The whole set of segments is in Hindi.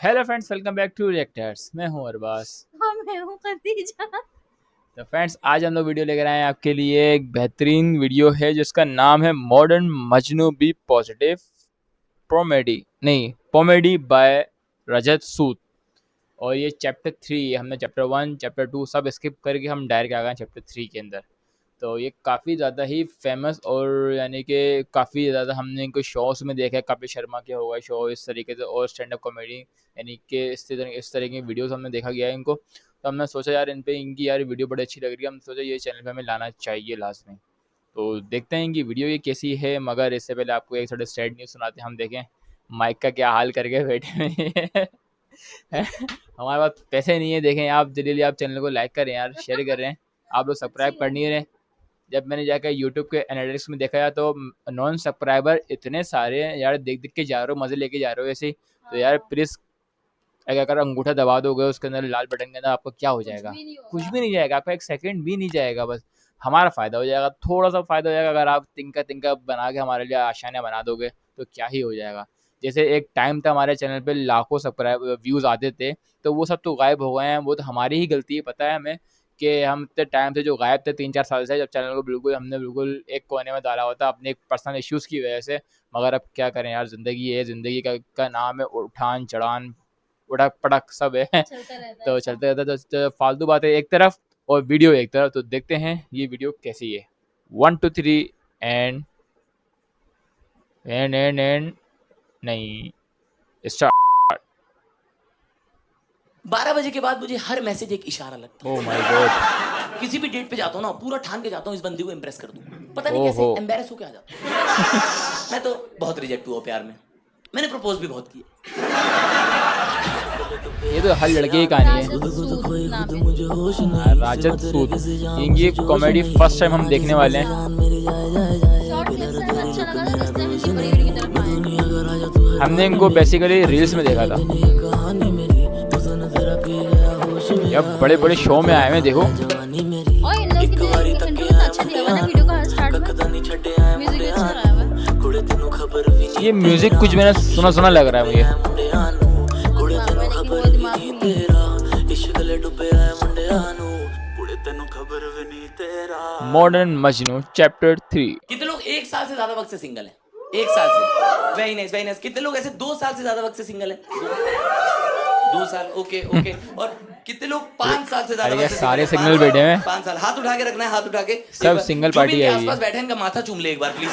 Hello friends, welcome back to Reactors. मैं हूं अरबाज। हाँ, मैं हूँ खदीजा। तो फ्रेंड्स, आज हम लोग वीडियो लेकर आए हैं आपके लिए। एक बेहतरीन वीडियो है जिसका नाम है modern Majnu B positive comedy नहीं कॉमेडी बाय रजत सूद। और ये चैप्टर 3, हमने चैप्टर 1 चैप्टर 2 सब स्किप करके हम डायरेक्ट आ गए चैप्टर 3 के अंदर। तो ये काफ़ी ज़्यादा ही फेमस और यानी कि काफ़ी ज़्यादा हमने इनको शोज़ में देखा है। कपिल शर्मा के हो गए शो इस तरीके से, और स्टैंड अप कॉमेडी यानी कि इस तरह की वीडियोस हमने देखा गया है इनको। तो हमने सोचा यार इन पे इनकी यार वीडियो बड़ी अच्छी लग रही है, हम सोचा ये चैनल पे हमें लाना चाहिए लास्ट में। तो देखते हैं कि वीडियो ये कैसी है, मगर इससे पहले आपको एक थोड़े सैड न्यूज़ सुनाते हैं। हम देखें माइक का क्या हाल करके बैठे हुए हैं। हमारे पास पैसे नहीं है। देखें आप जल्दी आप चैनल को लाइक करें यार, शेयर करें। आप लोग अच्छी सब्सक्राइब कर नहीं बात रहे। जब मैंने जाकर यूट्यूब के एनालिटिक्स में देखा तो नॉन सब्सक्राइबर इतने सारे हैं यार। देख देख के जा रहे हो, मज़े लेके जा रहे हो ऐसे ही। तो यार हाँ, प्लीज़, अगर अंगूठा दबा दोगे उसके अंदर लाल बटन के अंदर, आपको क्या हो कुछ जाएगा? भी नहीं कुछ होगा। भी नहीं जाएगा, आपका एक सेकंड भी नहीं जाएगा। बस हमारा फ़ायदा हो जाएगा, थोड़ा सा फ़ायदा हो जाएगा। अगर आप तिनका तिनका बना के हमारे लिए आसानियाँ बना दोगे तो क्या ही हो जाएगा। जैसे एक टाइम था हमारे चैनल पे लाखों सब्सक्राइब व्यूज़ आते थे, तो वो सब तो गायब हो गए हैं। वो तो हमारी ही गलती है, पता है हमें कि हम इतने टाइम से जो गायब थे 3-4 साल से, जब चैनल को बिल्कुल हमने बिल्कुल एक कोने में डाला हुआ था अपने पर्सनल इश्यूज़ की वजह से। मगर अब क्या करें यार, ज़िंदगी है, ज़िंदगी का नाम है उठान चढ़ान, उड़क पड़क सब है। चलता रहता है तो ऐसा। चलते रहता है। तो फालतू बातें एक तरफ और वीडियो एक तरफ। तो देखते हैं ये वीडियो कैसी है। 1 2 3 एंड एंड नहीं, स्टार्ट। 12 बजे के बाद मुझे हर मैसेज एक इशारा लगता ओ माय गॉड। है। किसी भी डेट पे जाता हूँ ना, पूरा ठान के जाता हूँ इस बंदी को इम्प्रेस कर दूँ। पता नहीं कैसे ओहो। एम्बेरस होके आ जाता हूँ। मैं तो बहुत रिजेक्ट हुआ प्यार में। मैंने प्रपोज भी बहुत किए। ये तो हर लड़के की कहानी है। राजद सूद नाम है। राजद सूद। इनकी कॉमेडी फर्स्ट टाइम हम देखने वाले हैं। हाँ, शॉर्ट क्लिप्स से हमें अच्छा लगा था, इसलिए हम इनकी बड़ी वीडियो की तरफ आए हैं। हमने इनको बेसिकली रील्स में देखा था। यार बड़े बड़े शो में आए हुए हैं, देखो। और इन लोग की जो इंट्रो इतना अच्छा दिया हुआ है ना वीडियो का, हर स्टार्ट में म्यूजिक भी अच्छा लगाया हुआ है। ये म्यूजिक कुछ मैंने सुना सुना लग रहा है मुझे। वो दिमाग में, लेकिन वो दिमाग में नहीं है। Modern Majnu chapter 3। कितने लोग 1 साल से ज्यादा वक्त से सिंगल हैं? 1 साल से। Very nice, very nice. कितने लोग ऐसे 2 साल से ज्यादा वक्त से सिंगल हैं? 2 साल, ओके ओके। और कितने लोग 5 साल से ज्यादा अरे यार वक्त से सारे सिंगल सिग्नल बैठे हैं। 5 साल। हाथ उठा के रखना है, हाथ उठा के। सब एक बार सिंगल जो भी पार्टी इनके आई है। आसपास बैठे हैं, इनका माथा चूम ले एक बार प्लीज।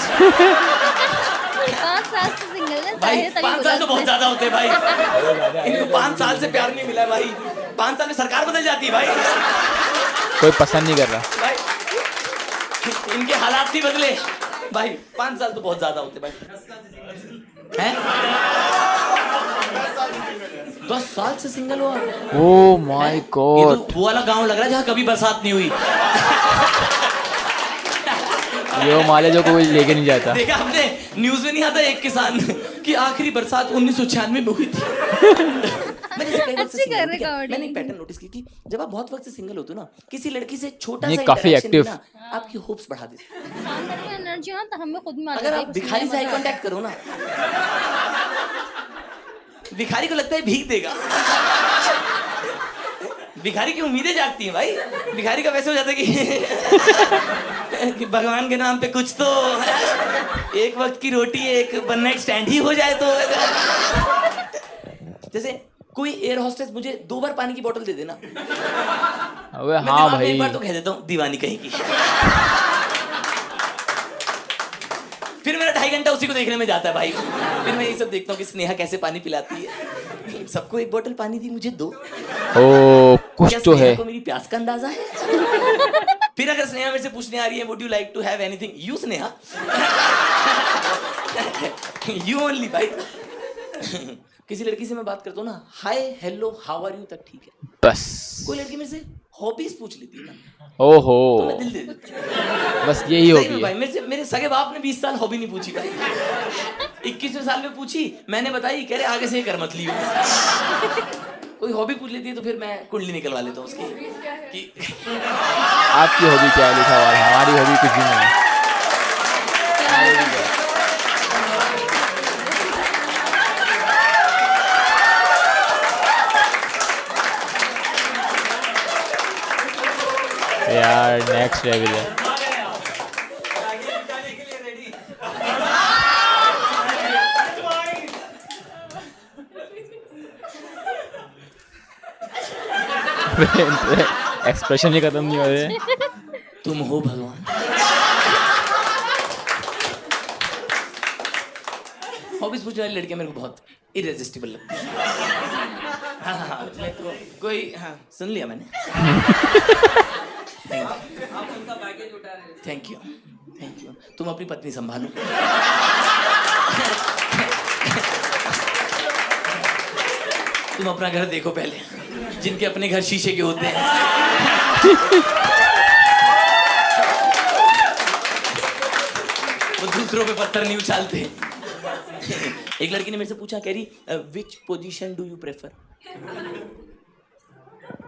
5 साल से सिंगल है, भाई जाहिर तभी 5 बोला साल तो बहुत उसने। ज्यादा होते हैं भाई। इनको 5 साल से प्यार नहीं मिला है भाई। 5 साल में सरकार बदल जाती है भाई। कोई पसंद नहीं कर रहा। भाई इनके हालात नहीं बदले भाई। 5 साल तो बहुत ज्यादा होते भाई। हैं? 10 साल से सिंगल हुआ। ओ माय ये गॉड। तो वो वाला गांव लग रहा है जहाँ कभी बरसात नहीं हुई। ये वो माले जो कोई लेके नहीं जाता। देखा आपने, न्यूज में नहीं आता एक किसान की आखिरी बरसात 1996 में हुई थी। मैंने इसे कई वक्त से अच्छी single कर हूं, रहे ठीक है? कॉमेडी। मैंने एक पैटर्न नोटिस की कि जब आप बहुत वक्त से सिंगल होते हो ना, किसी लड़की से छोटा ये सा काफी इंटरेक्शन भी एक्टिव। ना आपकी होप्स बढ़ा देती है। अंदर में एनर्जी हो ना, तो हमें खुद में आ अगर जाती है, आप पसीने भिखारी से आई मजा आता है। कांटेक्ट करो ना, भिखारी को लगता है भीख देगा। भिखारी की उम्मीदें जागती हैं भाई। भिखारी का वैसे हो जाता है कि भगवान के नाम पे कुछ तो एक वक्त की रोटी, एक वन नाइट स्टैंड ही हो जाए तो। जैसे कोई एयर हॉस्टेस मुझे 2 बार पानी की बोतल दे देना, अबे मैं हाँ दिमाग में एक भाई। बार तो कह देता हूँ दीवानी कहीं की। फिर मेरा 2.5 घंटा उसी को देखने में जाता है भाई। फिर मैं ये सब देखता हूँ कि स्नेहा कैसे पानी पिलाती है। सबको एक बोतल पानी दी, मुझे 2। ओ कुछ क्या तो स्नेहा है। को मेरी प्यास का अंदाजा है? फिर अगर स्नेहा मेरे से पूछने आ रही है would you like to have anything, you Sneha. You only भाई। किसी लड़की से मैं बात करता हूँ ना, hi hello how are you तक ठीक है। बस। कोई लड़की मेरे से हॉबीज पूछ लेती है ना, ओहो। तो मैं दिल दे देता हूँ। बस यही सही होगी में भाई, है। मेरे सगे बाप ने 20 साल हॉबी नहीं पूछी भाई। 21वें साल में पूछी, मैंने बताई, कह रहे आगे से ये कर मत लियो। कोई हॉबी पूछ लेती है तो फिर मैं कुंडली निकलवा लेता हूँ उसकी कि आपकी हॉबी क्या है लिखा हुआ है, हमारी हॉबी कुछ भी नहीं है। यार नेक्स्ट लेवल है। एक्सप्रेशन ही खत्म नहीं हो रहे। तुम हो भगवान। हॉबीज पूछने वाली लड़कियां मेरे को बहुत इरेजिस्टिबल लगती है। हाँ, मेरे को कोई सुन लिया मैंने। Thank you. तुम अपनी पत्नी संभालो। तुम अपना घर देखो पहले, जिनके अपने घर शीशे के होते हैं। वो दूसरों पे पत्थर नहीं उछालते। एक लड़की ने मेरे से पूछा, कह रही which position do you prefer?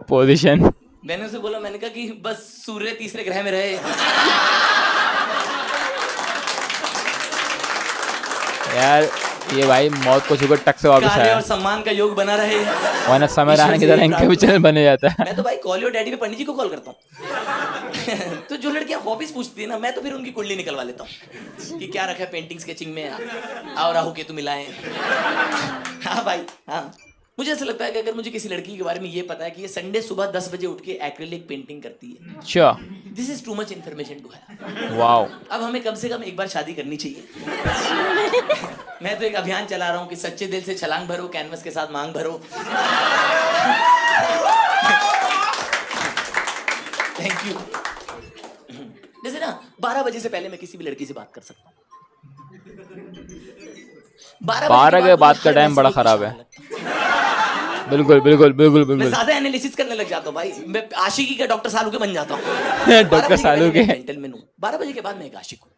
Position? मैंने उसे बोला, मैंने कहा कि बस सूर्य तीसरे ग्रह में रहे। यार ये भाई मौत को छूकर टक से वापस कार्य आया और सम्मान का योग बना रहे। वरना समय रहने की तरह इनके भी चैनल बने जाता है। मैं तो भाई कॉल योर डैडी पे पंडित जी को कॉल करता हूँ। तो जो लड़कियां हॉबीज पूछती है ना, मैं तो फिर उनकी कुंडली निकलवा लेता हूँ कि क्या रखा है पेंटिंग स्केचिंग में, आओ राहु केतु मिलाएं। हाँ भाई, हाँ। मुझे ऐसा लगता है कि अगर मुझे किसी लड़की के बारे में ये पता है कि ये संडे सुबह 10 बजे उठ के एक्रिलिक पेंटिंग करती है, अच्छा, this is too much information to have. Wow. अब हमें कम से कम एक बार शादी करनी चाहिए। मैं तो एक अभियान चला रहा हूँ कि सच्चे दिल से छलांग भरो, कैनवस के साथ मांग भरो। Thank you. जैसे ना 12 बजे से पहले मैं किसी भी लड़की से बात कर सकता हूँ। 12 के बाद का टाइम बड़ा खराब है। बिल्कुल। मैं ज्यादा एनालिसिस करने लग जाता हूँ भाई। मैं आशिकी का डॉक्टर सालू के बन जाता हूँ। डॉक्टर सालू के मेंटल में हूँ। 12 बजे के बाद मैं एक आशिक हूँ।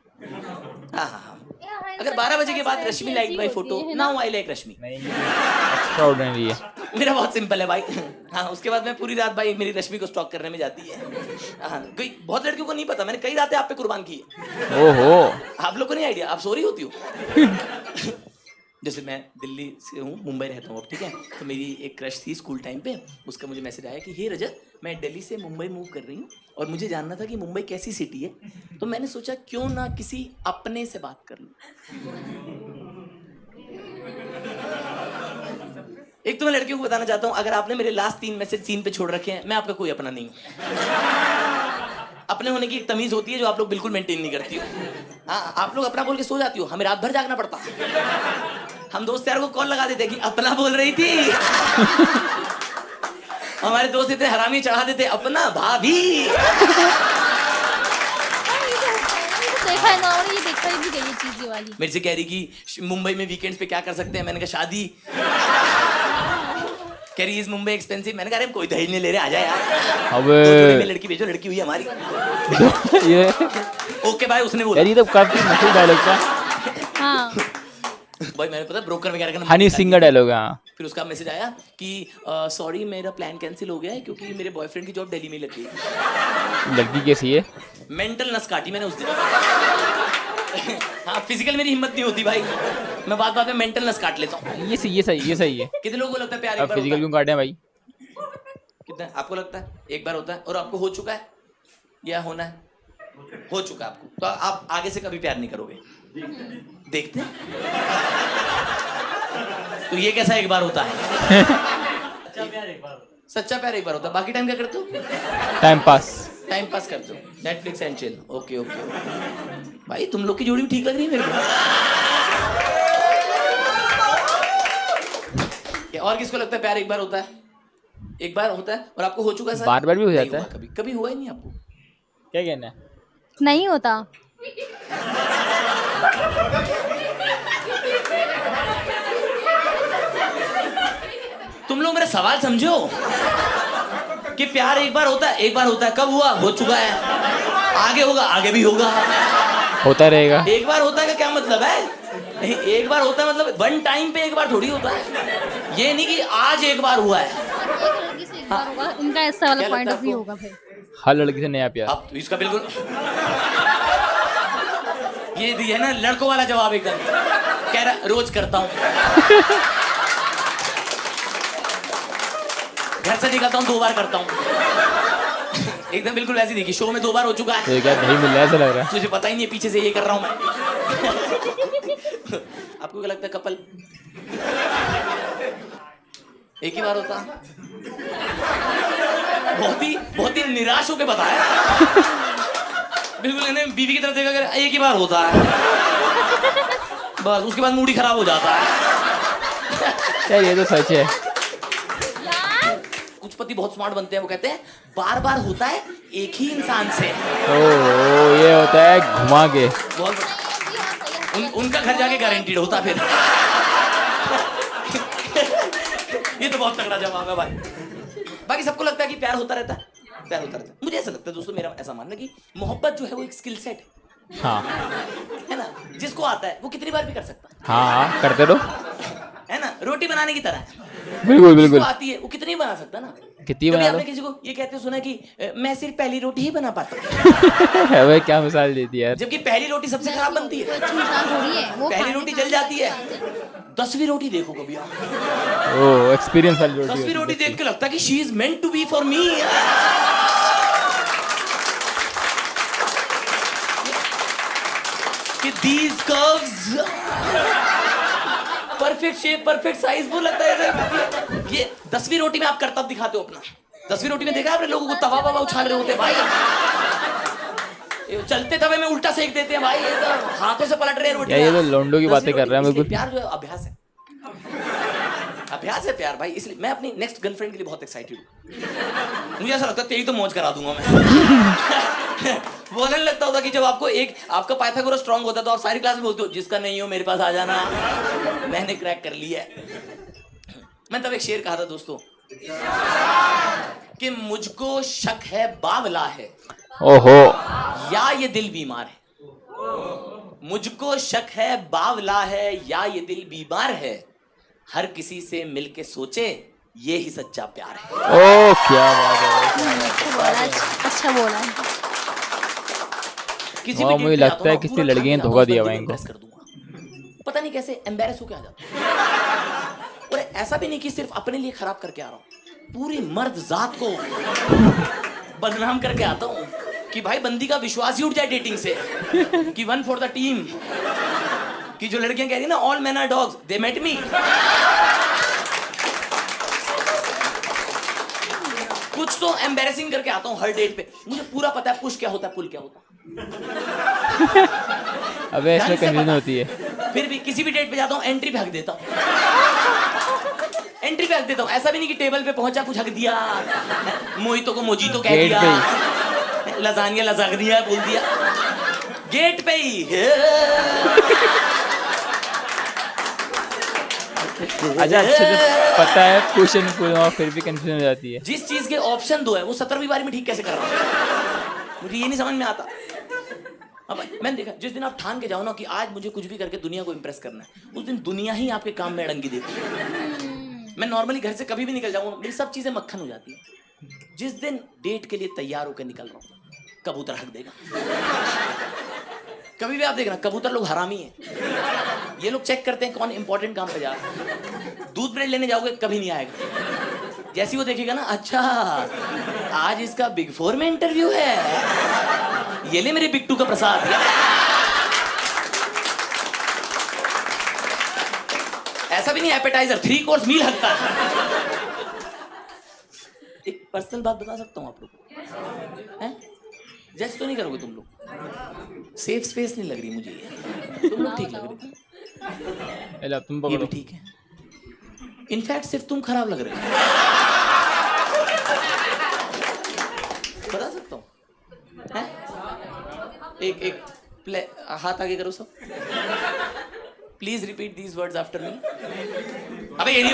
हाँ। अगर 12 बजे के बाद Rashmi like my photo, now I like Rashmi. Extraordinary है। मेरा बहुत सिंपल है भाई। हाँ, उसके बाद मैं पूरी रात भाई मेरी रश्मि को स्टॉक करने में जाती है। हाँ, कोई बहुत लड़कियों को नहीं पता, मैंने कई रातें आप पे कुर्बान की है। ओहो, आप लोग को नहीं आइडिया, आप सो रही होती हो। जैसे मैं दिल्ली से हूँ, मुंबई रहता हूँ अब, ठीक है। तो मेरी एक क्रश थी स्कूल टाइम पे। उसका मुझे मैसेज आया कि हे रजत, मैं दिल्ली से मुंबई मूव कर रही हूँ और मुझे जानना था कि मुंबई कैसी सिटी है। तो मैंने सोचा क्यों ना किसी अपने से बात कर लूँ। एक तो मैं लड़कियों को बताना चाहता हूँ, अगर आपने मेरे लास्ट 3 मैसेज सीन पे छोड़ रखे हैं, मैं आपका कोई अपना नहीं हूँ। अपने होने की एक तमीज होती है जो आप लोग बिल्कुल मेंटेन नहीं करती हो। हाँ, आप लोग अपना बोल के सो जाती हो, हमें रात भर जागना पड़ता। हम दोस्त यार को कॉल लगा देते कि अपना बोल रही थी। हमारे दोस्त इतने हरामी चढ़ा देते, अपना भाभी। देखा है ना, और ये देखा ही भी गई ये चीज वाली। मेरे से कह रही कि मुंबई में वीकेंड्स पे क्या कर सकते हैं। मैंने कहा शादी। कह रही इज मुंबई एक्सपेंसिव। मैंने कहा अरे कोई दहेज नहीं ले रहे, आ जाए यार। अबे दो जोड़ी में लड़की भेजो, लड़की हुई हमारी। ये ओके भाई, उसने बोला। यार ये तो काफी मशहूर डायलॉग था। हाँ, भाई मैंने पता ब्रोकर वगैरह का हनी सिंह का डायलॉग है। हाँ, फिर उसका मैसेज आया कि सॉरी मेरा प्लान कैंसिल हो गया है क्योंकि मेरे बॉयफ्रेंड की जॉब दिल्ली में लग गई। लड़की कैसी है? मेंटल नस काटी मैंने उस दिन। हाँ, फिजिकल मेरी हिम्मत नहीं होती भाई, मैं बात में मेंटल नस काट लेता हूँ। ये सही है। कितने लोगों को लगता है प्यार एक अब बार फिजिकल होता क्यों काटे हैं भाई? है? कितना आपको लगता है एक बार होता है और आपको हो चुका है या होना है? हो चुका है आपको, तो आप आगे से कभी प्यार नहीं करोगे। देखते हैं। तो ये कैसा एक बार होता है? सच्चा प्यार एक बार होता है। बाकी टाइम क्या करते हो? टाइम पास करते हो, नेटफ्लिक्स एंड चिल। ओके। भाई तुम लोग की जोड़ी भी ठीक लग रही है मेरे को। और किसको लगता है प्यार एक बार होता है? एक बार होता है और आपको हो चुका है सर? बार भी हो जाता है। कभी हुआ ही नहीं आपको? क्या कहना है? नहीं होता। तुम लोग मेरा सवाल समझो कि प्यार एक बार होता है। कब हुआ? हो चुका है। आगे होगा, आगे भी होगा, होता रहेगा। एक बार होता है का क्या मतलब है? एक बार होता है मतलब वन टाइम पे एक बार थोड़ी होता है। ये नहीं कि आज एक बार हुआ है। एक लड़की से एक बार होगा, इनका ऐसा वाला पॉइंट ऑफ व्यू होगा फिर। हर लड़की से नया प्यार। अब तो इसका बिल्कुल ये दिया ना लड़कों वाला जवाब एकदम। कह रहा रोज करता हूँ, घर से निकलता हूँ 2 बार करता हूँ। एकदम बिल्कुल वैसी देखी, शो में 2 बार हो चुका है। तो क्या दही मिल रहा है ऐसा लग रहा है। तुझे पता ही नहीं है पीछे से ये कर रहा हूं मैं। आपको क्या लगता है कपल एक ही बार होता? बहुत ही निराश होकर बताया। बिल्कुल मैंने बीवी की तरफ देखा कर, एक ही बार होता है बस, उसके बाद मूड ही खराब हो जाता है। यार ये तो सच है। कुछ पति बहुत स्मार्ट बनते हैं, वो कहते हैं बार बार होता है एक ही इंसान से। ओ ये होता है घुमा के। बहुत उनका घर जाके गारंटीड होता फिर। ये तो बहुत तगड़ा जवाब है भाई। बाकी सबको लगता है कि प्यार होता रहता है, प्यार होता रहता है। मुझे ऐसा लगता है दोस्तों, मेरा ऐसा मानना कि मोहब्बत जो है वो एक स्किल सेट है। हाँ है ना, जिसको आता है वो कितनी बार भी कर सकता है। हाँ करते रहो। है ना, रोटी बनाने की तरह है। बिल्कुल बिल्कुल। जिसको आती है वो कितनी बना सकता है ना। कितनी कभी बना आपने लो। किसी को ये कहते सुना कि मैं सिर्फ पहली रोटी ही बना पाता हूँ, भाई क्या मिसाल देती है यार। जबकि पहली रोटी सबसे खराब बनती है। अच्छी मिसाल थोड़ी है वो। पहली रोटी जल जाती है, 10वीं रोटी देखो कभी आप, ओ एक्सपीरियंस वाली रोटी 10वीं होती रोटी है। देख के लगता है कि she is meant to be for me. कि these curves, perfect shape, perfect size, वो लगता है ये 10वीं रोटी में आप करतब दिखाते हो अपना। 10वीं रोटी में देखा आपने लोगों को तवा ववा उछाल रहे होते भाई, ये चलते तवे में उल्टा सेक देते हैं भाई, ये तो हाथों से पलट रहे हैं रोटी। ये तो लोंडो की बातें कर रहे हैं बिल्कुल। प्यार जो है अभ्यास है, अभ्यास है प्यार भाई। इसलिए मैं अपनी नेक्स्ट गर्लफ्रेंड के लिए बहुत एक्साइटेड हूँ। मुझे ऐसा लगता है तेरी तो मौज करा दूंगा मैं। बोलने लगता होता कि जब आपका पाइथागोरस स्ट्रांग होता है तो आप सारी क्लास में बोलते हो जिसका नहीं हो मेरे पास आ जाना, मैंने क्रैक कर लिया है। मैं तब एक शेर कहा था दोस्तों कि मुझको शक है बावला है, ओहो या ये दिल बीमार है। मुझको शक है बावला है या ये दिल बीमार है, हर किसी से मिलके सोचे ये ही सच्चा प्यार है। ओ क्या बात है। अच्छा बोला। किसी हाँ, भी मुझे डेट पे लगता है जाता हूँ ना, किसी पूरा लड़की ने ठान के धोखा जाता हूँ, दिया उस भाई बंदे को इनको। impress कर दूंगा। पता नहीं कैसे एम्बेरस होके आ जाता हूँ। और ऐसा भी नहीं कि सिर्फ अपने लिए खराब करके आ रहा हूँ, पूरी मर्द जात को बदनाम करके आता हूँ कि भाई बंदी का विश्वास ही उठ जाए डेटिंग से, कि वन फॉर द टीम, कि जो लड़कियां कह रही ना all man are dogs, they met me. कुछ तो एम्बेरसिंग करके आता हूँ हर डेट पे। मुझे पूरा पता है पुश क्या होता है, पुल क्या होता है। अबे इसमें ढंग से कंफ्यूजन पता। होती है। फिर भी किसी भी डेट पे जाता हूँ एंट्री पे हक देता हूँ, एंट्री पे हक देता हूँ। ऐसा भी नहीं कि टेबल पे पहुंचा कुछ हक दिया, मोहितो को मोजीतो कह गेट दिया, पे लजानिया लजाक दिया बोल दिया, गेट पे ही। अच्छा अच्छे से पता है क्वेश्चन पूरा, फिर भी कंफ्यूजन हो जाती है। जिस चीज के ऑप्शन 2 है वो 17वीं बारी में ठीक कैसे कर रहा हूँ, मुझे ये नहीं समझ में आता। अब मैंने देखा जिस दिन आप ठान के जाओ ना कि आज मुझे कुछ भी करके दुनिया को इंप्रेस करना है, उस दिन दुनिया ही आपके काम में अड़ंगी देती है। मैं नॉर्मली घर से कभी भी निकल जाऊंगा, मेरी सब चीजें मक्खन हो जाती है। जिस दिन डेट के लिए तैयार होकर निकल रहा हूँ, कबूतर हक देगा। कभी भी आप देखना कबूतर लोग हरामी हैं, ये लोग चेक करते हैं कौन इंपॉर्टेंट काम पे जा रहा है। दूध ब्रेड लेने जाओगे कभी नहीं आएगा, जैसे वो देखेगा ना अच्छा आज इसका बिग 4 में इंटरव्यू है, ये ले मेरे बिग 2 का प्रसाद। ऐसा भी नहीं एपेटाइजर 3 कोर्स मील हकता है। एक पर्सनल बात बता सकता हूं आप लोग को, जज तो नहीं करोगे तुम लोग, सेफ स्पेस नहीं लग रही मुझे ये, तुम लोग ठीक लग रहे हो, तुम ये पकड़ो। भी ठीक है। इनफैक्ट सिर्फ तुम खराब लग रहे हो, बता सकता हूँ। एक प्ले हाथ आगे करो सब, please repeat these words after me. अबे ये नहीं,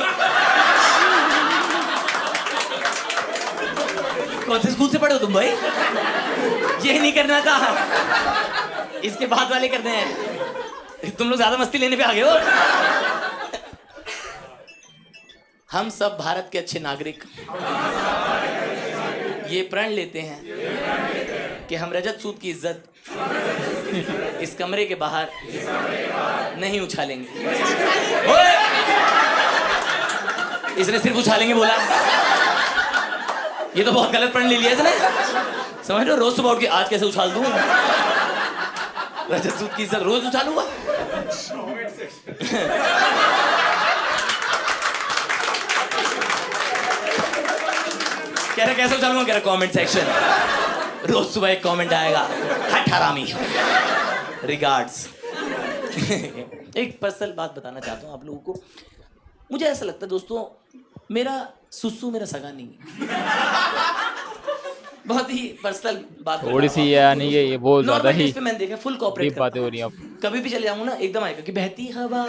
कौन से स्कूल से पढ़े हो तुम भाई, ये नहीं करना था, इसके बाद वाले करने हैं। तुम लोग ज्यादा मस्ती लेने पे आ गए हो। हम सब भारत के अच्छे नागरिक ये प्रण लेते हैं कि हम रजत सूद की इज्जत इस कमरे के बाहर नहीं उछालेंगे। ओए! इसने सिर्फ उछालेंगे बोला, ये तो बहुत गलत प्रण ले लिया इसने। समझ रहे हो? रोज सुबह उठ के आज कैसे उछाल दूं रजत सूद की इज्जत रोज उछालूंगा। कह रहे कैसे उछालूंगा, कह रहे कमेंट सेक्शन रोज सुबह एक कमेंट आएगा, हट हरामी, रिगार्ड्स। एक पर्सनल बात बताना चाहता हूँ आप लोगों को। मुझे ऐसा लगता है दोस्तों, मेरा सुसु मेरा सगा नहीं है। बहुत ही पर्सनल बात थोड़ी सी यानी ये बहुत ज्यादा ही पे मैंने देखा फुल कॉपरेट डीप बातें हो रही हैं अब। कभी भी चले जाऊंगा ना एकदम आएगा कि बहती हवा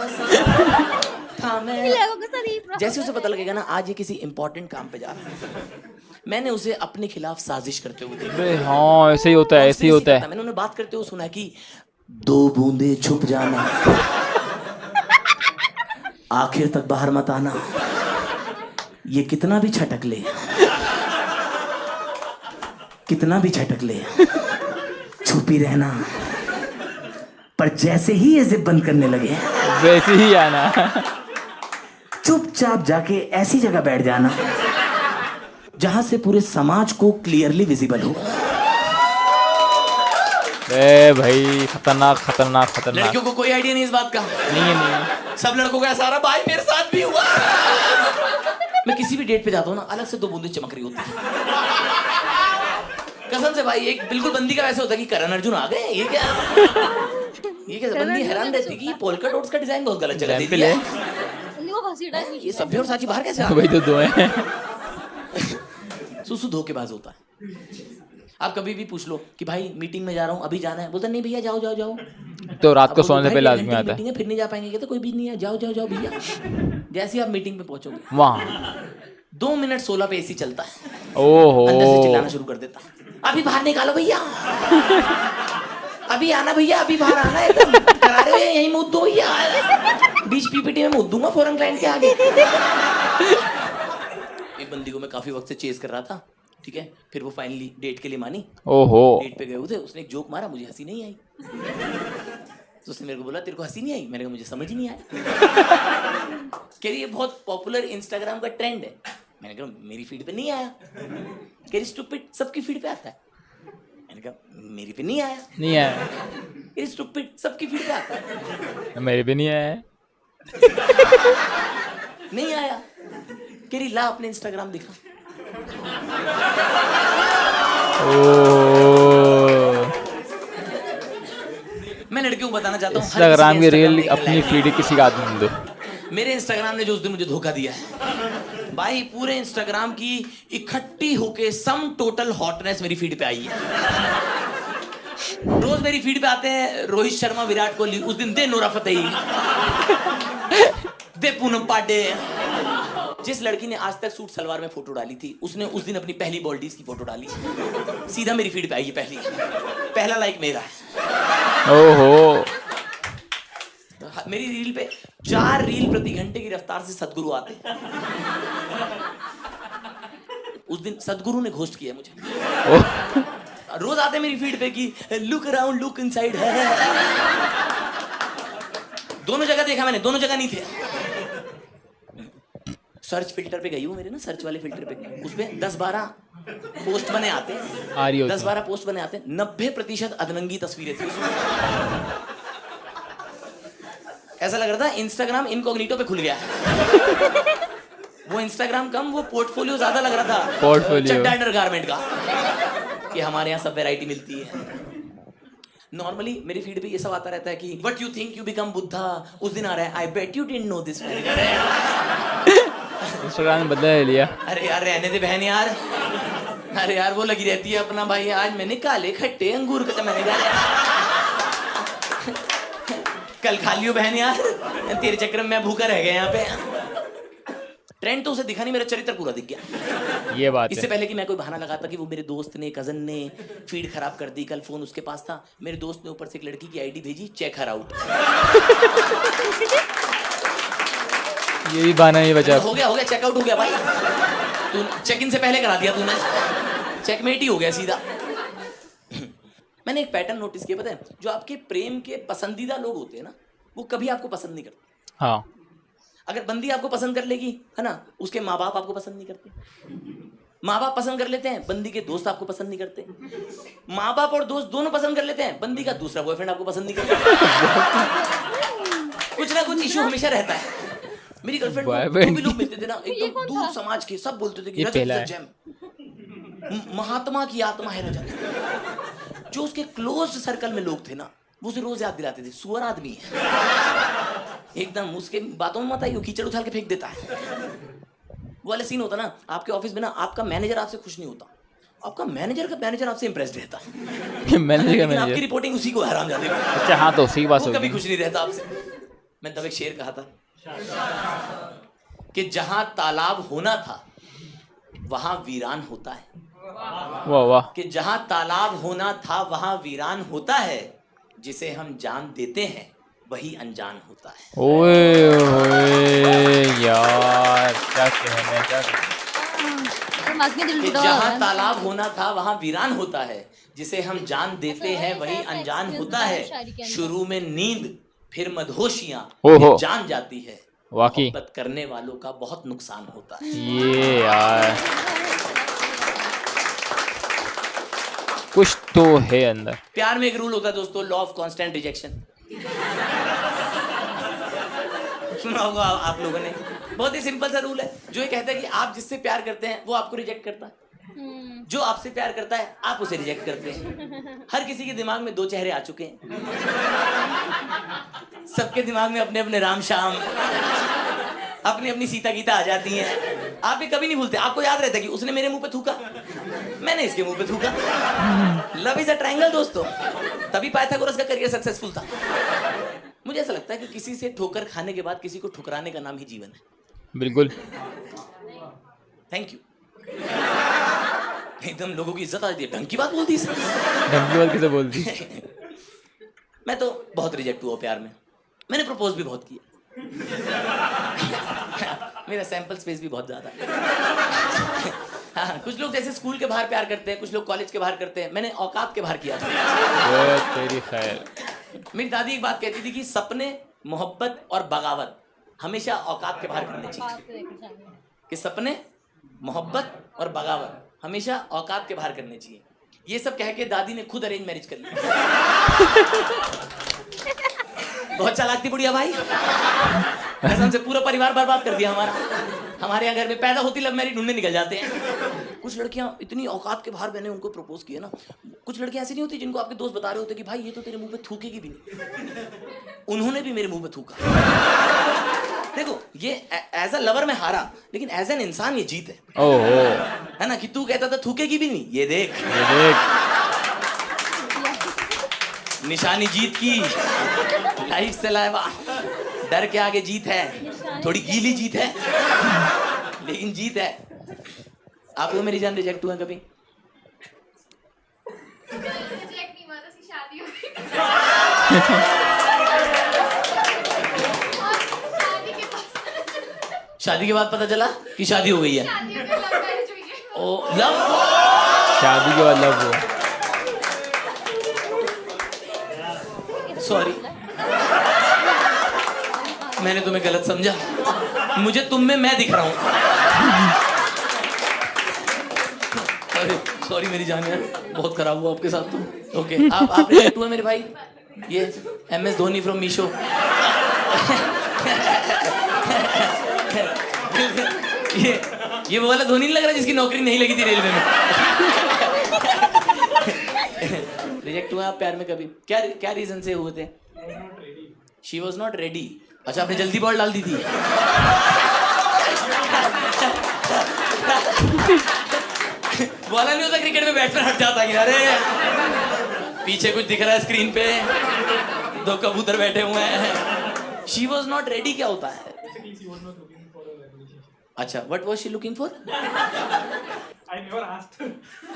था मैं, जैसे उसे पता लगेगा ना आज ये किसी इंपॉर्टेंट काम पे जा रहा है, मैंने उसे अपने खिलाफ साजिश करते हुए देखा। अबे हाँ ऐसे ही होता है, ऐसे ही होता है। मैंने उन्हें बात करते हुए सुना कि 2 बूंदे छुप जाना, आखिर तक बाहर मत आना, ये कितना भी छटक ले, कितना भी छटक ले, छुपी रहना, पर जैसे ही ये जिप बंद करने लगे वैसे ही आना। चुपचाप जाके ऐसी जगह बैठ जाना जहां से पूरे समाज को क्लियरली विजिबल हो। ए भाई खतरनाक खतरनाक खतरनाक। लड़कियों को कोई आइडिया नहीं इस बात का। नहीं सब लड़कों का ऐसा रहा, भाई मेरे साथ भी हुआ। मैं किसी भी डेट पे जाता हूँ ना, अलग से 2 बूंदे चमक रही होती है कसम से भाई। एक बिल्कुल बंदी का वैसे होता है कि करण अर्जुन आ गए, ये क्या बंदी हैरान रहती कि पोल्का डॉट्स का डिजाइन बहुत गलत जगह दे दिया। ये सभ्य और साची बाहर कैसे आ भाई तो 2 हैं। सुसु धोखेबाज होता है। आप कभी भी पूछ लो कि भाई मीटिंग में जा रहा हूँ, अभी जाना है, बोलता नहीं भैया जाओ जाओ जाओ। तो रात को सोने से पहले आदमी आता है, फिर नहीं जा पाएंगे, कहते कोई भी नहीं है, जाओ जाओ जाओ भैया। जैसे ही आप मीटिंग पे पहुंचोगे वहाँ 2 मिनट 16 पे एसी चलता है, ओहो अंदर से चिल्लाना शुरू कर देता, अभी बाहर निकालो भैया, अभी आना भैया, अभी बाहर आना है, एकदम करा रहे हो यहीं मुद्द दो भैया, बीच पीपीटी में मुद्द दूंगा फॉरेन क्लाइंट के आगे। एक बंदी को मैं काफी वक्त से चेस कर रहा था, ठीक है, फिर वो फाइनली डेट के लिए मानी। ओहो डेट पे गए हुए थे, उसने एक जोक मारा, मुझे हंसी नहीं आई। तो उसने मेरे को बोला तेरे को हंसी नहीं आई? मैंने कहा मुझे समझ ही नहीं आया। कह रही ये बहुत पॉपुलर इंस्टाग्राम का ट्रेंड है। मैंने कहा मेरी फीड पे नहीं आया। कह रही स्टूपिड सबकी फीड पे आता है। मैंने कहा मेरी पे नहीं आया। नहीं आया, कह रही स्टूपिड सबकी फीड पे आता है। मेरे भी नहीं आया। नहीं आया। कह रही ला अपने इंस्टाग्राम दिखा। मैं लड़कियों को बताना चाहता हूँ इंस्टाग्राम की रील अपनी फीड किसी का आदमी दो। मेरे इंस्टाग्राम ने जो उस दिन मुझे धोखा दिया है भाई, पूरे इंस्टाग्राम की इकट्ठी होके सम टोटल हॉटनेस मेरी फीड पे आई है। रोज मेरी फीड पे आते हैं रोहित शर्मा, विराट कोहली, उस दिन दे नोरा फतेही, दे पूनम पांडे। जिस लड़की ने आज तक सूट सलवार में फोटो डाली थी, उसने उस दिन अपनी पहली बॉल्डीज की फोटो डाली, सीधा मेरी फीड पे आई है। पहला लाइक मेरा है। ओहो मेरी रील पे 4 रील प्रति घंटे की रफ्तार से सदगुरु आते। उस दिन सदगुरु ने घोस्ट किया मुझे। रोज आते मेरी फीड पे कि लुक अराउंड लुक इनसाइड है। दोनों जगह देखा मैंने, दोनों जगह नहीं थे। सर्च फिल्टर पे गई हूँ मेरे ना, सर्च वाले फिल्टर पे, उस पे 10-12 पोस्ट बने आते, 10-12 पोस्ट बने आते, 90% अधनंगी तस्वीरें थी उसमें। ऐसा लग रहा था इंस्टाग्राम इनकॉग्निटो पे खुल गया। वो इंस्टाग्राम कम, वो पोर्टफोलियो ज्यादा लग रहा था, पोर्टफोलियो चड्डा अंडरगारमेंट का, कि हमारे यहाँ सब वैरायटी मिलती है। नॉर्मली मेरी फीड पे ये सब आता रहता है कि what you think you become Buddha. उस दिन आ रहा है I bet you didn't know this. Instagram ने बदला ले लिया। अरे यार रहने दे बहन यार, अरे यार वो लगी रहती है अपना भाई, आज मैंने काले खट्टे अंगूर का, मैंने कहा कल खा लियो बहन यार, तेरे चक्कर में मैं भूखा रह गया यहाँ पे। ट्रेंड तो उसे दिखा नहीं, मेरा चरित्र पूरा दिख गया। ये बात इससे है। पहले कि मैं कोई बहाना लगाता कि वो मेरे दोस्त ने, कजन ने फीड खराब कर दी, कल फोन उसके पास था, मेरे दोस्त ने ऊपर से एक लड़की की आईडी भेजी, चेक हर आउट। ये भी बहाना नहीं बचा। हो गया चेकआउट हो गया भाई, तू चेक इन से पहले करा दिया तूने, चेकमेट ही हो गया सीधा। मैंने एक पैटर्न नोटिस किया, पता है, जो आपके प्रेम के पसंदीदा लोग होते हैं ना, वो कभी आपको पसंद नहीं करते। हाँ अगर बंदी आपको पसंद कर लेगी, है ना, उसके माँ बाप आपको पसंद नहीं करते। माँ बाप पसंद कर लेते हैं, बंदी के दोस्त आपको पसंद नहीं करते। माँ बाप और दोस्त दोनों पसंद कर लेते हैं, बंदी का दूसरा बॉयफ्रेंड आपको पसंद नहीं करता। कुछ ना कुछ इशू हमेशा रहता है। मेरी गर्लफ्रेंड को जो भी लोग मिलते थे ना, एकदम दूर समाज के, सब बोलते थे कि रजत इज अ जेम, महात्मा की आत्मा है रजत। जो उसके क्लोज्ड सर्कल में लोग थे ना, वो उसे रोज याद दिलाते थे, सुअर आदमी है एकदम, उसके बातों में मत आइए, कीचड़ उछाल के फेंक देता है। वो वाला सीन होता ना आपके ऑफिस में ना, आपका मैनेजर आपसे खुश नहीं होता, आपका मैनेजर का मैनेजर आपसे इंप्रेस्ड रहता है। मैनेजर का मैनेजर, आपकी रिपोर्टिंग उसी को हराम जाती है। अच्छा हाँ, तो सही बात वो होगी। कभी खुश नहीं रहता आपसे। मैं तब एक शेर कहा था कि जहां तालाब होना था वहां वीरान होता है। वाह वाह। कि जहां तालाब होना था वहां वीरान होता है, जिसे हम जान देते हैं वही अनजान होता है। ओए ओए यार, क्या कहने, क्या कि जहां तालाब होना था वहां वीरान होता है, जिसे हम जान देते हैं वही अनजान होता है। शुरू में नींद फिर मदहोशियां ओहो। जान जाती है, वाकई मोहब्बत करने वालों का बहुत नुकसान होता है। ये यार कुछ तो है अंदर। प्यार में एक रूल होता है दोस्तों, लॉ ऑफ कांस्टेंट रिजेक्शन। सुना होगा आप लोगों ने, बहुत ही सिंपल सा रूल है, जो ये कहता है कि आप जिससे प्यार करते हैं वो आपको रिजेक्ट करता है, जो आपसे प्यार करता है आप उसे रिजेक्ट करते हैं। हर किसी के दिमाग में दो चेहरे आ चुके हैं, सबके दिमाग में अपने अपने राम श्याम, अपनी अपनी सीता गीता आ जाती हैं। आप ये कभी नहीं भूलते, आपको याद रहता है कि उसने मेरे मुंह पे थूका, मैंने इसके मुंह पे थूका। लव इज अ ट्रायंगल दोस्तों, तभी पाइथागोरस का करियर सक्सेसफुल था। मुझे ऐसा लगता है कि किसी से ठोकर खाने के बाद किसी को ठुकराने का नाम ही जीवन है। बिल्कुल। Thank you. एकदम लोगों की इज्जत आ जाती है, ढंग की बात बोल दी इसने। ढंग की बात किसे बोल दी? मैं तो बहुत रिजेक्ट हुआ प्यार में, मैंने प्रपोज भी बहुत किया। मेरा सैंपल स्पेस भी बहुत ज्यादा है। हाँ, कुछ लोग जैसे स्कूल के बाहर प्यार करते हैं, कुछ लोग कॉलेज के बाहर करते हैं, मैंने औकात के बाहर किया था। तेरी खैर। मेरी दादी एक बात कहती थी कि सपने, मोहब्बत और बगावत हमेशा औकात के बाहर करने चाहिए। कि सपने, मोहब्बत और बगावत हमेशा औकात के बाहर करने चाहिए। ये सब कह के दादी ने खुद अरेंज मैरिज कर ली। बहुत चालाक थी बुढ़िया भाई, कसम से पूरा परिवार बर्बाद कर दिया हमारा। हमारे यहाँ घर में पैदा होती लव मैरिज ढूंढने निकल जाते हैं। कुछ लड़कियां इतनी औकात के बाहर मैंने उनको प्रपोज किया ना, कुछ लड़कियां ऐसी नहीं होती जिनको आपके दोस्त बता रहे होते कि भाई ये तो तेरे मुंह पे थूकेगी भी नहीं, उन्होंने भी मेरे मुंह पे थूका। देखो ये एज अ लवर में हारा, लेकिन एज एन इंसान ये जीत है। ओहो, है ना, कि तू कहता था थूकेगी भी नहीं, ये देख निशानी जीत की। लाइफ से लाइवा, डर के आगे जीत है, थोड़ी गीली जीत है लेकिन जीत है। आप लोग मेरी जान रिजेक्ट हुए कभी? शादी के बाद पता चला कि शादी हो गई है। ओ लव, शादी के बाद लव हुआ। सॉरी, मैंने तुम्हें गलत समझा, मुझे तुम में मैं दिख रहा हूं। अरे सॉरी मेरी जान यार, बहुत खराब हुआ आपके साथ तो। ओके, आप रिजेक्ट हुए मेरे भाई। ये MS धोनी फ्रॉम मीशो। ये वो वाला धोनी नहीं लग रहा जिसकी नौकरी नहीं लगी थी रेलवे में। रिजेक्ट हुआ आप प्यार में कभी? क्या रीजन से हुए थे? She was not ready. अच्छा, आपने जल्दी बॉल डाल दी थी। बोला नहीं होता क्रिकेट में बैट्समैन हट जाता है, अरे पीछे कुछ दिख रहा है स्क्रीन पे, दो कबूतर बैठे हुए हैं। शी वॉज नॉट रेडी क्या होता है? अच्छा, what was she looking for?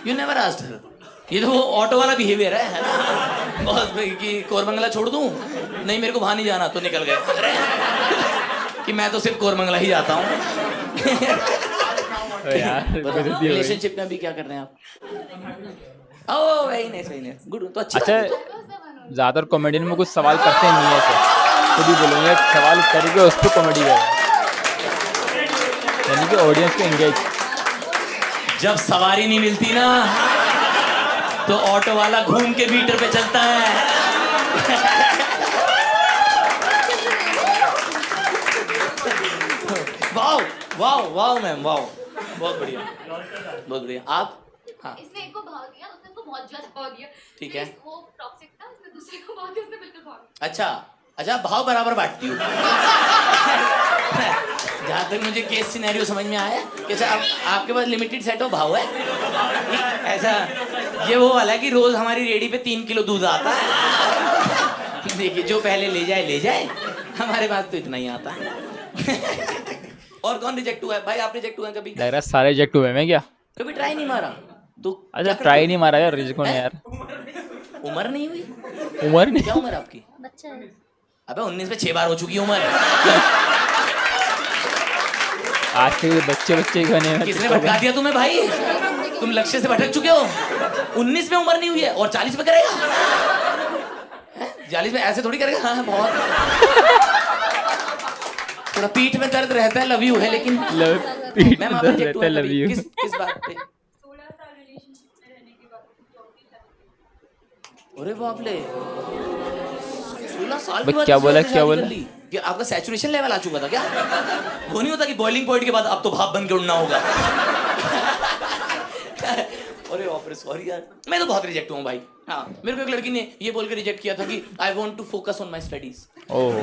You never asked her. ये तो वो ऑटो वाला बिहेवियर है ना, बहुत कि कोरमंगला छोड़ दूं, नहीं मेरे को वहां नहीं जाना, तो निकल गए। अरे कि मैं तो सिर्फ कोरमंगला ही जाता हूँ। रिलेशनशिप में भी क्या कर रहे हैं आप? Oh very nice, very nice, good. तो अच्छा, ज्यादातर कॉमेडियन में कुछ सवाल करते नहीं है, खुद ही बोलेंगे सवाल करके उस पर कॉमेडी करें, यानी कि ऑडियंस को एंगेज। जब सवारी नहीं मिलती ना तो ऑटो वाला घूम के मीटर पे चलता है। Wow wow wow ma'am, wow, बहुत बढ़िया, बहुत बढ़िया। आप? हाँ, इसने एक को भाव दिया, उसने उसको बहुत ज्यादा भाव दिया। ठीक है। वो टॉक्सिक था, उसने दूसरे को भाव दिया, उसने बिल्कुल भाव दिया। अच्छा अच्छा, भाव बराबर बांटती हूँ। जहाँ तक मुझे केस सिनेरियो समझ में आया कि अच्छा आपके पास लिमिटेड सेट ऑफ भाव है, ऐसा ये वो वाला है कि रोज हमारी रेडी पे 3 किलो दूध आता है। देखिए जो पहले ले जाए, हमारे पास तो इतना ही आता है। और कौन रिजेक्ट हुआ है भाई? आप रिजेक्ट हुए हैं कभी? लग रहा है सारे रिजेक्ट हुए मैं क्या? कभी ट्राई नहीं मारा तो? अच्छा ट्राई नहीं मारा यार, रिजेक्ट होने यार। उम्र नहीं हुई? उम्र नहीं, क्या उम्र आपकी? बच्चा है। अबे 19 पे 6 बार हो चुकी उम्र। आज के बच्चे बने हैं। किसने भटका दिया तुम्हें भाई? तुम लक्ष्य से भटक चुके हो। 19 में उम्र नहीं हुई है और 40 में करेगा? 40 में ऐसे थोड़ी करेगा। हाँ बहुत थोड़ा पीठ में दर्द रहता है, लव यू है लेकिन मैम आप रिजेक्ट हुए कभी? किस बात पे? 16 साल रिलेशनशिप में रहने के बाद अरे बाप रे, 16 साल के बाद क्या बोला? कि आपका सैचुरेशन लेवल आ चुका था क्या? वो नहीं होता कि बॉइलिंग पॉइंट के बाद अब तो भाप बन के उड़ना होगा। अरे बाप रे, सॉरी यार, मैं तो बहुत रिजेक्ट हुआ भाई। हाँ, मेरे को एक लड़की ने ये बोल के रिजेक्ट किया था कि I want to focus on my studies. Oh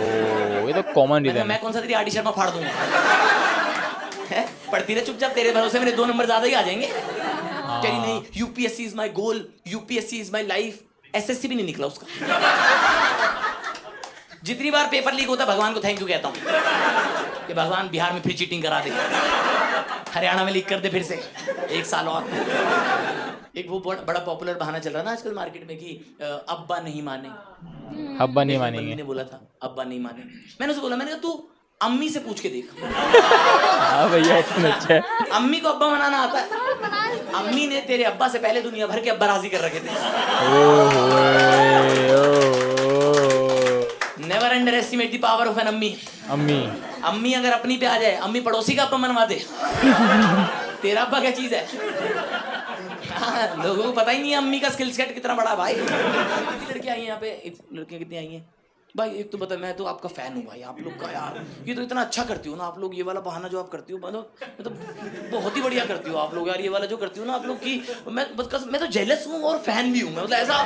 ये तो कॉमन रीजन है। मैं कौन सा तेरी आर डी शर्मा फाड़ दूंगा? पढ़ती रहे चुपचाप, तेरे भरोसे मेरे 2 नंबर ज्यादा ही आ जाएंगे। कह रही नहीं, UPSC is my goal, UPSC is my life. SSC भी नहीं निकला उसका। जितनी बार पेपर लीक होता है भगवान को थैंक यू कहता हूँ कि भगवान बिहार में फिर चीटिंग करा दे, हरियाणा में लीक कर दे फिर से 1 साल और। एक वो बड़ा पॉपुलर बहाना चल रहा है ना आजकल मार्केट में कि अब्बा नहीं माने। अब्बा नहीं बंदी मानेंगे। ने बोला था अब्बा नहीं माने। मैंने उसे बोला, मैंने कहा तू अम्मी से पूछ के देख। हाँ भैया इतना अच्छा है। अम्मी को अब्बा मनाना आता है। अम्मी ने तेरे अब्बा से पहले दुनिया भर के अब्बा राजी कर रखे थे। Never underestimate the power of an अम्मी। अम्मी अगर अपनी पे आ जाए, अम्मी पड़ोसी का अब्बा मनवा दे। तेरा अब्बा क्या चीज है? हाँ, लोगों को पता ही नहीं है अम्मी का स्किल सेट कितना बड़ा भाई। कितनी लड़कियां आई हैं यहाँ पे? लड़कियां कितनी आई हैं भाई? एक तो बता, मैं तो आपका फैन हूँ भाई आप लोग का यार। ये तो इतना अच्छा करती हो ना आप लोग, ये वाला बहाना जो आप करती हो मतलब बहुत ही बढ़िया करती हो आप लोग यार। ये वाला जो करती हो ना आप लोग की, मैं तो जेलस हूँ और फैन भी हूँ मैं। मतलब ऐसा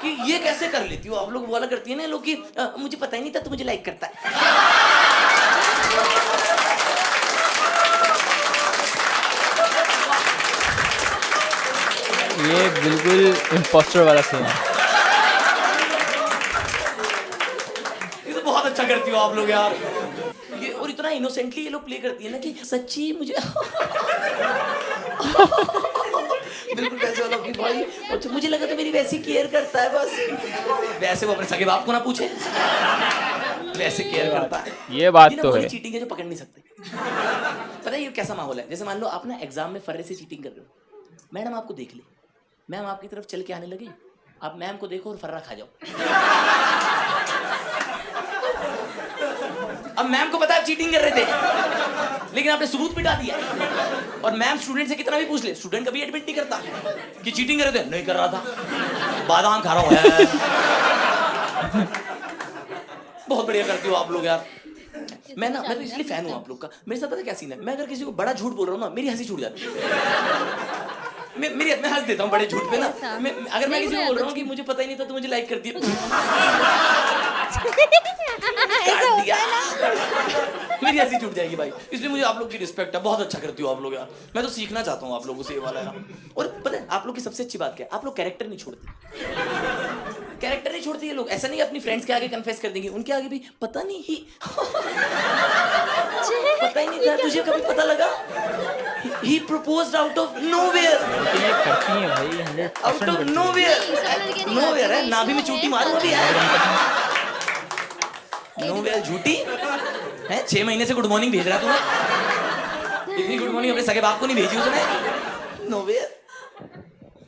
कि ये कैसे कर लेती हो आप लोग? वाला करती है ना लोग कि मुझे पता ही नहीं था तो मुझे लाइक करता है। ये बिल्कुल इम्पोस्टर वाला सीन है। ये तो बहुत अच्छा करती हो आप लोग यार। ये और इतना इनोसेंटली ये लोग प्ले करती है ना कि सच्ची मुझे बिल्कुल वैसे वाला कि भाई अच्छा मुझे लगा तो मेरी वैसी केयर करता है बस। वैसे वो अपने सगे बाप को ना पूछे, वैसे केयर करता है। ये बात तो है। चीटिंग है जो पकड़ नहीं सकते। पता है ये कैसा माहौल है? जैसे मान लो आप ना एग्जाम में फर्रे से चीटिंग कर रहे हो, मैडम आपको देख ले, मैम आपकी तरफ चल के आने लगे, आप मैम को देखो और फर्रा खा जाओ। अब मैम को पता है आप चीटिंग कर रहे थे, लेकिन आपने सबूत मिटा दिया। और मैम स्टूडेंट से कितना भी पूछ ले, स्टूडेंट कभी एडमिट नहीं करता कि चीटिंग कर रहे थे। नहीं कर रहा था, बादाम खा रहा हूं। बहुत बढ़िया करती हो आप लोग यार। मैं तो इसलिए फैन हूं आप लोग का। मेरे साथ पता क्या सीन है, मैं अगर किसी को बड़ा झूठ बोल रहा हूँ ना, मेरी हंसी छूट जाती है। मैं हंस देता हूँ बड़े झूठ पे ना। अगर मैं किसी को बोल रहा हूँ कि मुझे पता ही नहीं था तो मुझे लाइक कर दिया, मेरी हंसी छूट जाएगी भाई। इसलिए मुझे आप लोग की रिस्पेक्ट है, बहुत अच्छा करती हो आप लोग यार। मैं तो सीखना चाहता हूँ आप लोगों से ये वाला यार। और पता है आप लोग की सबसे अच्छी बात क्या है? आप लोग कैरेक्टर नहीं छोड़ते। कैरेक्टर नहीं छोड़ते ये लोग। ऐसा नहीं अपनी फ्रेंड्स के आगे कन्फेस कर देंगे, उनके आगे भी पता नहीं ही पता ही नहीं था तुझे कभी पता लगा। He proposed out of nowhere. करती है भाई 100%। Out of nowhere. Nowhere है, नाभि में चूटी मारूं अभी है। Nowhere झूठी है। 6 महीने से गुड मॉर्निंग भेज रहा तूने, इतनी गुड मॉर्निंग अपने सगे बाप को नहीं भेजी उसने। Nowhere।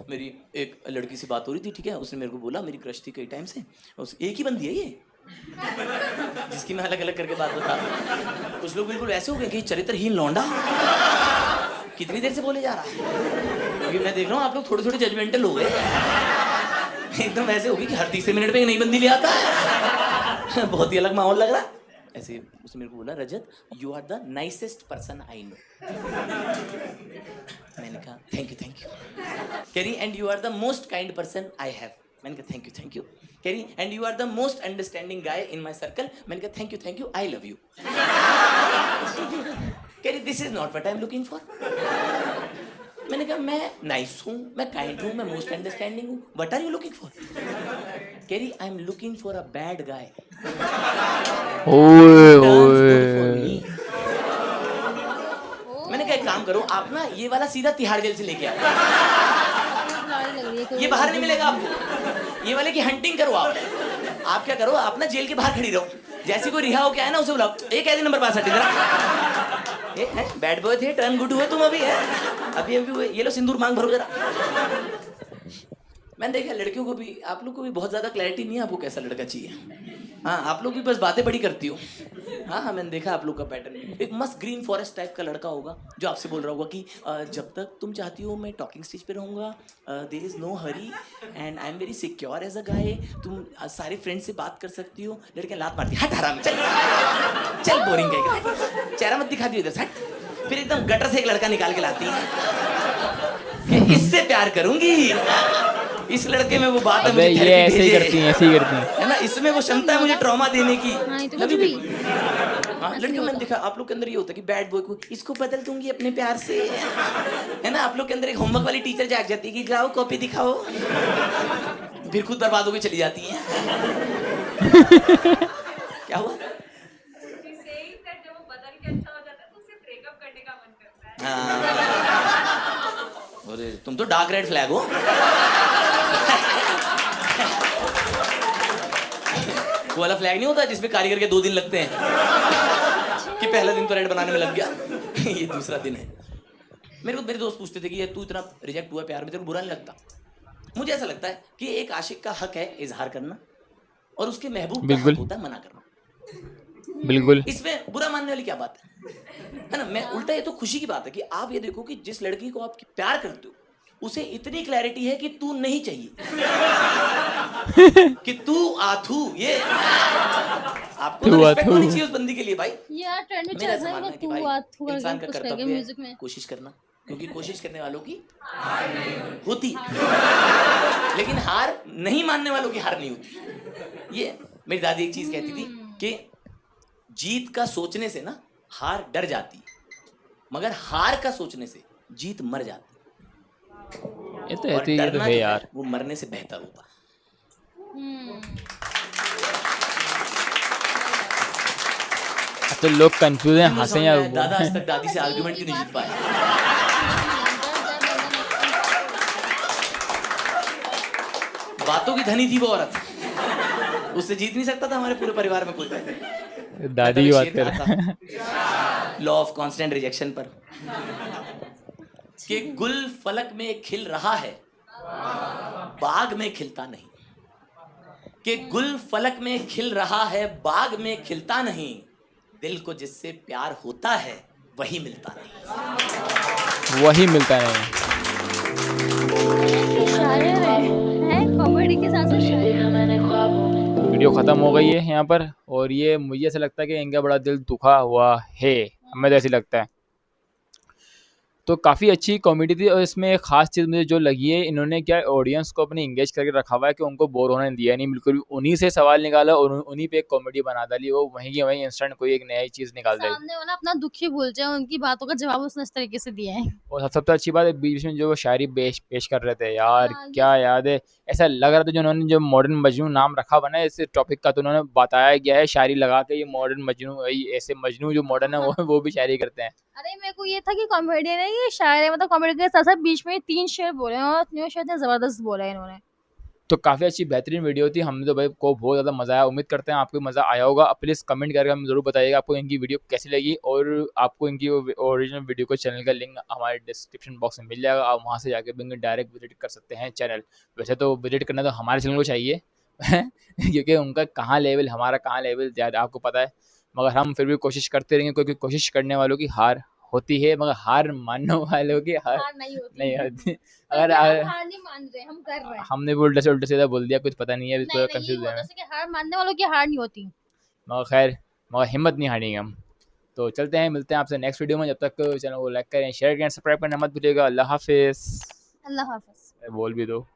मेरी एक लड़की से बात हो रही थी, ठीक है, उसने मेरे को बोला, मेरी क्रश थी कई टाइम से, एक ही बंदी है ये जिसकी मैं अलग अलग करके बात बता। कुछ लोग बिल्कुल ऐसे हो गए कि चरित्रहीन लौंडा कितनी देर से बोले जा रहा है? क्योंकि मैं देख रहा हूँ आप लोग थोड़े थोड़े जजमेंटल हो गए। एकदम वैसे हो गई कि हर तीसरे मिनट पे एक नई बंदी ले आता है। बहुत ही अलग माहौल लग रहा है। ऐसे उसने मेरे को बोला, Rajat you are the nicest person I know. मैंने कहा थैंक यू। कह रही and you are the most kind person I have. मैंने कहा थैंक यू। कह रही and you are the most understanding guy in my circle. मैंने कहा thank you I love you. कह रही this is not what I am looking for. मैंने कहा मैं नाइस हूँ, मैं काइंड हूँ, मैं मोस्ट अंडरस्टैंडिंग हूँ, what are you looking for? कह रही I am looking for a bad guy मैंने कहा एक काम करो आप ना ये वाला सीधा तिहाड़ जेल से लेके आओ। ये बाहर नहीं मिलेगा आपको। ये वाले की हंटिंग करो आप क्या करो, आप ना जेल के बाहर खड़ी रहो, जैसे कोई रिहा होके आए ना उसे बुलाओ, एक कैदी नंबर 62 जरा। बैड बॉय थे, टर्न गुड हुए तुम अभी है। अभी ये लो सिंदूर मांग भरो जरा। मैंने देखा लड़कियों को भी, आप लोग को भी बहुत ज्यादा क्लैरिटी नहीं है आपको कैसा लड़का चाहिए। हाँ आप लोग भी बस बातें बड़ी करती हो। हाँ मैंने देखा आप लोग का पैटर्न। एक मस्त ग्रीन फॉरेस्ट टाइप का लड़का होगा जो आपसे बोल रहा होगा कि जब तक तुम चाहती हो मैं टॉकिंग स्टेज पे रहूँगा, there is no hurry and I am very secure as a guy, तुम सारे फ्रेंड से बात कर सकती हो। लड़कियाँ लात मारती, हट हराम, चल बोरिंग कहेगा, चेहरा मत दिखा दियो इधर, हट। फिर एकदम गटर से एक लड़का निकाल के लाती है कि इससे प्यार करूंगी। इस लड़के में वो बात है, मुझे ये ऐसे ही करती हैं है ना, इसमें वो क्षमता है मुझे ट्रॉमा देने की। कुछ भी लड़कियों में देखा आप लोग के अंदर ये होता है कि बैड बॉय को इसको बदल दूंगी अपने प्यार से, है ना। आप लोग के अंदर एक होमवर्क वाली टीचर जाग जाती है कि लाओ कॉपी दिखाओ, फिर खुद बर्बाद होकर चली जाती है। क्या हुआ? अरे तुम तो डार्क रेड फ्लैग हो। वो वाला फ्लैग नहीं होता जिसमें कारीगर के 2 दिन लगते हैं कि पहला दिन तो रेड बनाने में लग गया, ये दूसरा दिन है। मेरे दोस्त पूछते थे कि ये तू इतना रिजेक्ट हुआ प्यार में, तेरे को बुरा नहीं लगता? मुझे ऐसा लगता है कि एक आशिक का हक है इजहार करना और उसके महबूब का हक होता है मना करना। बिल्कुल, इसमें बुरा मानने वाली क्या बात है ना। मैं उल्टा, ये तो खुशी की बात है कि आप ये देखो कि जिस लड़की को आप प्यार करते हो उसे इतनी क्लैरिटी है कि तू नहीं चाहिए कि तू आथू। ये आपको तो रिस्पेक्ट होनी चाहिए उस बंदी के लिए भाई। यार ट्रेंड में चल रहा है कि तू आथू इंसान का कर्तव्य म्यूजिक में कोशिश करना, क्योंकि कोशिश करने वालों की होती, लेकिन हार नहीं मानने वालों की हार नहीं होती। ये मेरी दादी एक चीज कहती थी कि जीत का सोचने से ना हार डर जाती, मगर हार का सोचने से जीत मर जाती। ये तो है यार, वो मरने से बेहतर होता। तो लोग कंफ्यूज हैं, हंसे या दादा आज तक दादी से आर्गुमेंट क्यों नहीं जीत पाया? बातों की धनी थी वो औरत, उससे जीत नहीं सकता था हमारे पूरे परिवार में कोई। दादी की बात कर लॉ ऑफ कांस्टेंट रिजेक्शन पर कि गुल फलक में खिल रहा है बाग में खिलता नहीं, कि गुल फलक में खिल रहा है बाग में खिलता नहीं, दिल को जिससे प्यार होता है वही मिलता नहीं, वही मिलता नहीं। शायर है कॉमेडी के साथ वीडियो खत्म हो गई है यहाँ पर, और ये मुझे ऐसा लगता है कि इनका बड़ा दिल दुखा हुआ है, हमें तो ऐसे लगता है। तो काफ़ी अच्छी कॉमेडी थी, और इसमें एक ख़ास चीज़ मुझे जो लगी है, इन्होंने क्या ऑडियंस को अपने इंगेज करके रखा हुआ है कि उनको बोर होने दिया नहीं, बिल्कुल भी उन्हीं से सवाल निकाला और उन्हीं पे एक कॉमेडी बना डाली, वो वहीं की वहीं इंस्टेंट कोई एक नई चीज़ निकाल दी। सामने वाला अपना दुख ही भूल जाए, उनकी बातों का जवाब उसने इस तरीके से दिया है। और सबसे अच्छी बात है बीच में जो वो शायरी पेश कर रहे थे यार, हाँ, क्या याद है, ऐसा लग रहा था जो उन्होंने जो मॉडर्न मजनू नाम रखा बना है इस टॉपिक का, तो उन्होंने बताया गया है शायरी लगा के ये मॉडर्न मजनू, ऐसे मजनू जो मॉडर्न है वो भी शायरी करते हैं। अरे मेरे को ये था कि कॉमेडियन है ये शायर है, मतलब कॉमेडी के साथ साथ बीच में 3 शेर बोले हैं और तीनों शेर इतने जबरदस्त बोला है इन्होंने। तो काफ़ी अच्छी बेहतरीन वीडियो थी, हमने तो भाई को बहुत ज़्यादा मज़ा आया, उम्मीद करते हैं आपको मज़ा आया होगा। प्लीज़ कमेंट करके हमें ज़रूर बताइएगा आपको इनकी वीडियो कैसी लगी, और आपको इनकी ओरिजिनल वीडियो को चैनल का लिंक हमारे डिस्क्रिप्शन बॉक्स में मिल जाएगा, आप वहाँ से जाके भी डायरेक्ट विजिट कर सकते हैं चैनल। वैसे तो विजिट करना तो हमारे चैनल को चाहिए क्योंकि उनका कहाँ लेवल हमारा कहाँ लेवल ज़्यादा आपको पता है, मगर हम फिर भी कोशिश करते रहेंगे क्योंकि कोशिश करने वालों की हार होती है, मगर हार मानने वालों की हार हार नहीं होती नहीं है। होती। तो अगर क्या हम हार नहीं मान रहे, हम कर रहे हैं। हमने भी उल्टा से उल्टा सीधा बोल दिया, कुछ पता नहीं है, अभी नहीं पूरा नहीं, ये कंफ्यूज हुआ है। था कि हार मानने वालों की हार नहीं होती। मगर खैर, मगर हिम्मत नहीं हारेंगे हम। तो चलते हैं, मिलते हैं आपसे नेक्स्ट वीडियो में। जब तक चैनल को लाइक करें, शेयर करें, सब्सक्राइब करना मत भूलिएगा। अल्लाह हाफिज़। अल्लाह हाफिज। बोल भी दो।